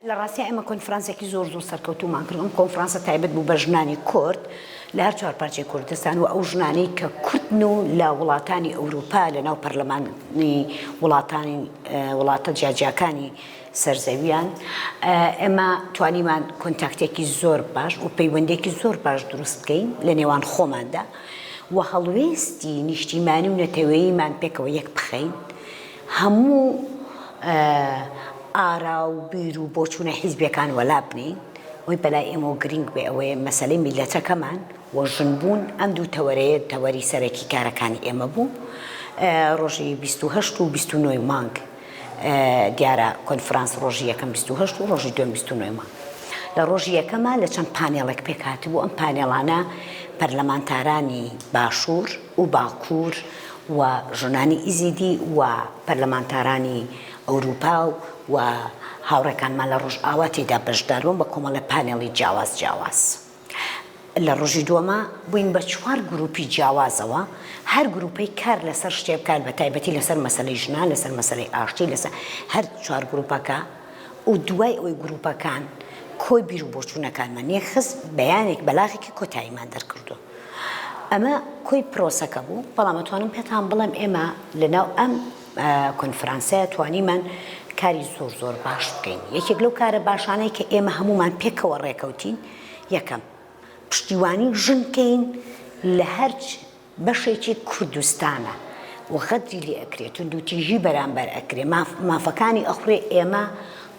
لە ڕاستی ئێمە کۆنفرانسێکی زۆر سەرکەوتومان کرد. ئەم کۆنفرانسە تایبەت بوو بە ژنانی کورد لە هەر چوار پارچەی کوردستان و ئەو ژنانەی کە کوردن و لە وڵاتانی ئەوروپا لە ناو پەرلەمانی وڵاتە جیاجیاکانی سەرزەویان ئێمە توانیمان کۆنتاکتێکی زۆر باش و پەیوەندێکی زۆر باش دروست بکەین لە نێوان خۆماندا و هەڵوێستی نیشتیمانی و نەتەوەییمان پێکەوە یەک بخەین، هەموو ئارا و بیر و بۆچوونە حیزبیەکان وەلا بنین، ئەوەی بەلای ئێمە و گرنگ بێ ئەوەیە مەسەلەی میلەتەکەمان و ژنبوون ئەم دوو تەوەرەیە تەوەری سەرەکی کارەکانی ئێمە بوو. ڕۆژی 28 و 29 مانگ دیارە کۆنفرانس ڕۆژی یەکەم 28 و ڕۆژی دوێم 29 مانگ. لە ڕۆژی یەکەمە لە چەند پانێڵێک پێکهاتبوو. ئەم پانێڵانە پەرلەمانتارانی باشوور و باکوور و ژنانی ئیزیدی و پەرلەمانتارانی ئەوروپا و هاوڕێکانمان لە ڕۆژئاوا تێدا بەشداربوون بە کۆمەڵە پانێڵی جیاواز. لە ڕۆژی دووەمە بووین بە 4 گروپی جیاوازەوە، هەر گروپەی کار لەسەر شتێ بکات بە تایبەتی لەسەر مەسەلەی ژنان، لەسەر مەسەلەی ئاشتی، لەسەر هەر 4 گروپەکە و دوای ئەوەی گروپەکان کۆی بیر و بۆچوونەکانمان یەخست بەیانێک بەلاغێکی کۆتاییمان دەرکردو. ئەمە کۆی پرۆسەکە بوو، بەڵام ئەتوانم پێتان بڵێم ئێمە لەناو ئەم کۆنفرانسەیە توانیمان کاری زۆر باش بکەین. یەکێک لەو کارە باشانەی کە ئێمە هەمومان پێکەوە ڕێکەوتین، یەکەم پشتیوانی ژنکەین لە هەر بەشێکی کوردستانە و غەدری لێ ئەکرێت و دووتیژی بەرامبەر ئەکرێ مافەکانی ئەخورێ ئێمە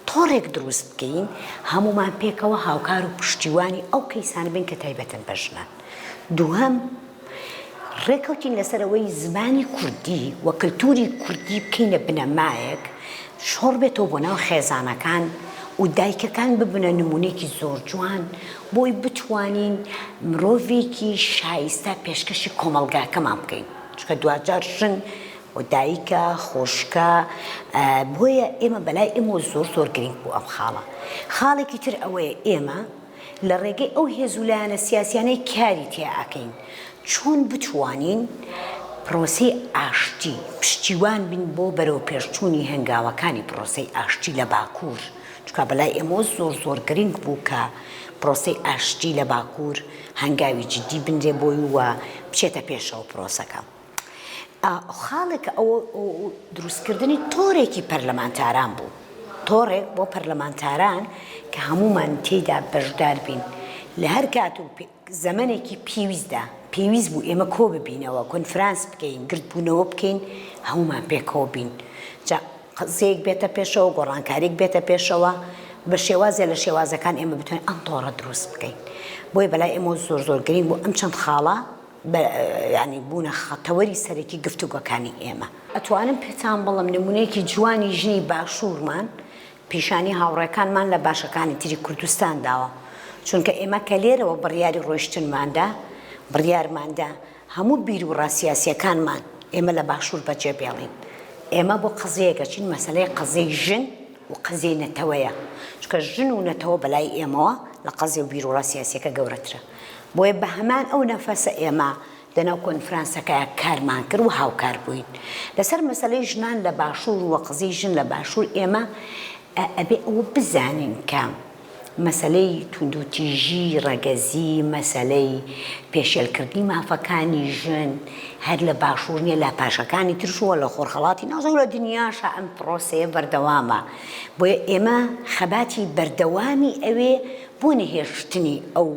تۆڕێک دروست بکەین، هەمومان پێکەوە هاوکار و پشتیوانی ئەو کەیسانە بین کە تایبەتن بە ژنان. دووهەم ڕێکەوتین لەسەرەوەی زمانی کوردی و کلتوری کوردی بکەینە بنەمایەک شۆڕ بێتەوە بۆ ناو خێزانەکان و دایکەکان ببنە نمونەیەکی زۆر جوان بۆی بتوانین مرۆڤێکی شایستە پێشکەشی کۆمەلگاکەمان بکەین، چونکە دوجار ژن و دایکە خۆشکە بۆیە ئێمە بەلای ئێمە زۆر گرنگ بوو ئەم خاڵە. خاڵێکی تر ئەوەیە ئێمە لە ڕێگەی ئەو هێزولایەنە سیاسیانەی کاری تێئەکەین چۆن بتوانین پرۆسەی ئاشتی پشتیوان بین بۆ بەرەو پێشچوونی هەنگاوەکانی پرۆسەی ئاشتی لە باکوور، چونکە بەلای ئێمە زۆر گرنگ بوو کە پرۆسەی ئاشتی لە باکوور هەنگاوی جدی بنرێ بۆی وە بچێتە پێشەوە پرۆسەکە. خاڵێکە ئەوە دروستکردنی تۆڕێکی پەرلەمانتاران بوو، تۆڕێک بۆ پەرلەمانتاران کە هەمومان تێیدا بەشدار بین لە هەر کات و زەمانێکی پێویست بوو ئێمە کۆ ببینەوە، کۆنفرانس بکەین، گردبوونەوە بکەین، هەمومان پێکەوە بین، قزەیەک بێتە پێشەوە، گۆڕانکاریێک بێتە پێشەوە، بە شێوازێ لە شێوازەکان ئێمە بتوانین ئەم تۆڕە دروست بکەین. بۆی بەلای ئێمە زۆر گرنگ بوو ئەم چەند خاڵە ینی بوونە خەتەوەری سەرەکی گفتوگۆکانی ئێمە. ئەتوانم پێتان بڵم نمونەیەکی جوانی ژنی باشوورمان پیشانی هاوڕێکانمان لە باشەکانی تری کوردستان داوە، چونکە ئێمە کە لێرەوە بڕیاری بڕیارماندا هەموو بیر و ڕاستیاسیەکانمان ئێمە لە باشوور بەجێ بێڵین. ئێمە بۆ قزەیەکە چین مەسەلەی قزەی ژن و قزەی نەتەوەیە، چونکە ژن و نەتەوە بەلای ئێمەوە لە قزێ و بیر و ڕاستیاسیەکە گەورەترە. بۆیە بە هەمان ئەو نەفەسە ئێمە لەناو کۆنفرانسەکەیە کارمان کرد و هاوکار بووین لەسەر مەسەلەی ژنان لە باشوور و قزەی ژن لە باشوور. ئێمە ئەبێ ئەوە بزانین کە مەسەلەی توندوتیژی ڕەگەزی، مەسەلەی پێشێلکردنی مافەکانی ژن هەر لە باشوور نیە، لە پاشەکانی ترشووە لە خۆرخەڵاتی ناوچە لە دنیاشە ئەم پرۆسەیە بەردەوامە. بۆیە ئێمە خەباتی بەردەوامی ئەوێ بۆ نەهێشتنی ئەو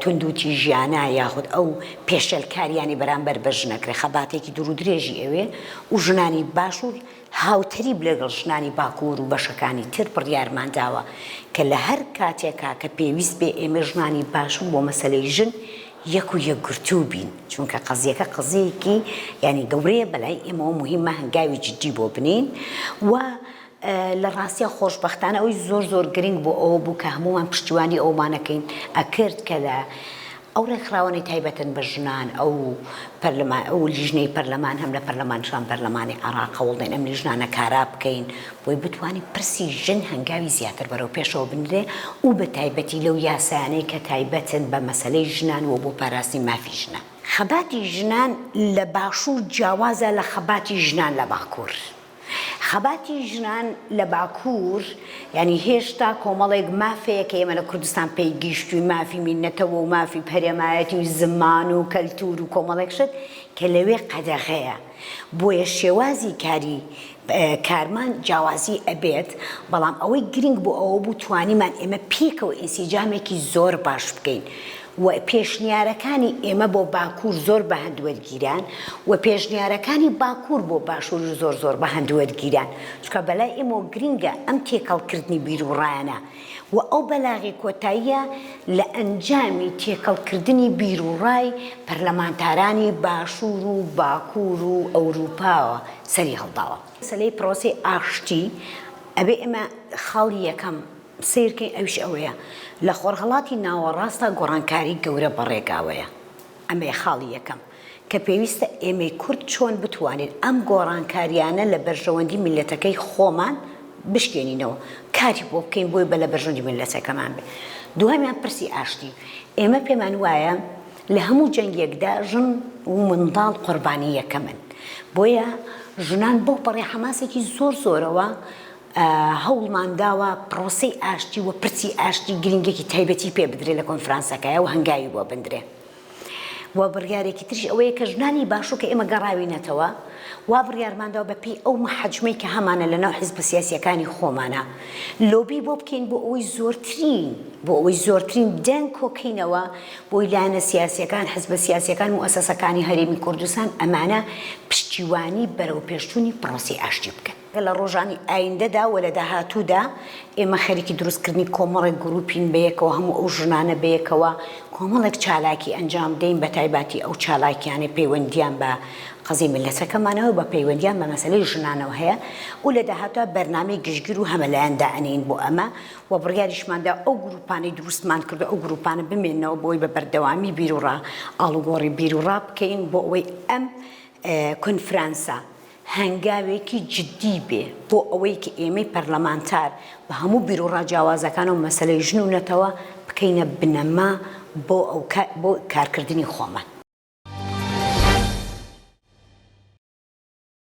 توندوتیژیانە یاخود ئەو پێشێلکاریانی بەرامبەر بە ژنەکرێ، خەباتێکی دوور و درێژی ئەوێ و ژنانی باشوور هاوتەری لەگەڵ ژنانی باکوور و بەشەکانی تر بڕیارمان داوە کە لە هەر کاتێکا کە پێویست بێ ئێمە ژنانی باشوور بۆ مەسەلەی ژن یەک و یەکگرتوو بین، چونکە قەزیەکە قزەیەکی ینی گەورەیە بەلای ئێمەوە مهمە هەنگاوی جدی بۆ بنین. و لە ڕاستیە خۆشبەختانە ئەوەی زۆر گرنگ بۆ ئەوە بوو کە هەمومان پشتیوانی ئەومانەکەین ئەکرد کە لە ئەو ڕێکخراوەی تایبەتن بە ژنان ئەو لیژنەی پەرلەمان هەم لە پەرلەمانشان پەرلەمانی عێراق وڵێن ئەم لیژنانە کارا بکەین بۆی بتوانین پرسی ژن هەنگاوی زیاتر بەرەو پێشەوە بنرێ و بە تایبەتی لەو یاسایانەی کە تایبەتن بە مەسەلەی ژنان و بۆ پاراستنی مافی ژنان. خەباتی ژنان لە باشوور جیاوازە لە خەباتی ژنان لە باکوور. خەباتی ژنان لە باکوور ینی هێشتا کۆمەڵێک مافەیە کە ئێمە لە کوردستان پێی گیشتووی مافی مینەتەوە و مافی پەرێمایەتی و زمان و کەلتور و کۆمەڵێک شت کە لەوێ قەدەغەیە بۆیە شێوازی کاری کارمان جیاوازی ئەبێت بەڵام ئەوەی گرنگ بۆ ئەوە بوو توانیمان ئێمە پێکەوە ئینسیجامێکی زۆر باش بکەین و پێشنیارەکانی ئێمە بۆ باکوور زۆر بە هەندوەرگیران و پێشنیارەکانی باکوور بۆ باشوور زۆر بە هەندوەرگیران چکە بەلای ئێمە گرنگە ئەم تێکەڵکردنی بیر و ڕایانە و ئەو بەلاغی کۆتاییە لە ئەنجامی تێکەڵکردنی بیر و ڕای پەرلەمانتارانی باشوور و باکوور و ئەوروپاوە سەری هەڵداوە. مەسەلەی پرۆسەی ئاشتی ئەبێ ئێمە خاڵی یەکەم سیرکەین ئەوش ئەوەیە لە خۆرهەڵاتی ناوەڕاستە گۆڕانکاری گەورە بەڕێگاوەیە ئەمەیە خاڵی یەکەم کە پێویستە ئێمەی کورد چۆن بتوانین ئەم گۆڕانکاریانە لە بەرژەوەندی میلەتەکەی خۆمان بشکێنینەوە کاری بۆ بکەین بۆی بە لە بەرژەوەندی میلەتەکەمان بێ. دووهەمیان پرسی ئاشتی ئێمە پێمان وایە لە هەموو جەنگێکدا ژن و منداڵ قوربانی یەکەمن بۆیە ژنان بۆ بەڕێ حەماسێکی زۆرەوە هەوڵمان داوە پرۆسەی ئاشتی و پرسی ئاشتی گرنگێکی تایبەتی پێ بدرێت لە کۆنفرانسەکەیە و هەنگاوی بۆ بندرێ و بڕیارێکی تریش ئەوەیە کە ژنانی باشوو کە ئێمە گەڕاوینەتەوە وا بڕیارمانداوە بەپێی ئەو مەحەجمەی کە هەمانە لەناو حیزب سیاسیەکانی خۆمانە لۆبی بۆ بکەین بۆ ئەوەی زۆرترین دەنگ کۆکەینەوە بۆی لایەنە سیاسیەکان حیزب سیاسیەکان موسەسەکانی هەرێمی کوردستان ئەمانە پشتیوانی بەرەو پێشچوونی پرۆسی ئاشتی بکەن. لە ڕۆژانی ئایندەدا و لە داهاتوودا ئێمە خەریکی دروستکردنی کۆمەڵێک گروپین بەیەکەوە هەموو ئەو ژنانە بەیەکەوە کۆمەڵێک چالاکی ئەنجام دەین بە تایبەتی ئەو چالاکیانە پەیوەندیان بە قەزی میلەتەکەمانەوە بە پەیوەندیان بە مەسەلەی ژنانەوە هەیە و لە داهاتوودا بەرنامەی گشتگیر و هەمەلایەندا ئەنین بۆ ئەمە و بڕیاریشماندا ئەو گروپانەی دروستمان کردو ئەو گروپانە بمێنەوە بۆی بە بەردەوامی بیرروڕا ئاڵوگۆڕی بیرروڕا بکەین بۆ ئەوەی ئەم کۆنفرانسە هەنگاوێکی جددی بێ بۆ ئەوەی کە ئێمەی پەرلەمانتار بە هەموو بیرروڕا جیاوازەکان و مەسەلەی ژن و نەتەوە بکەینە بنەما بۆ کارکردنی خۆمان.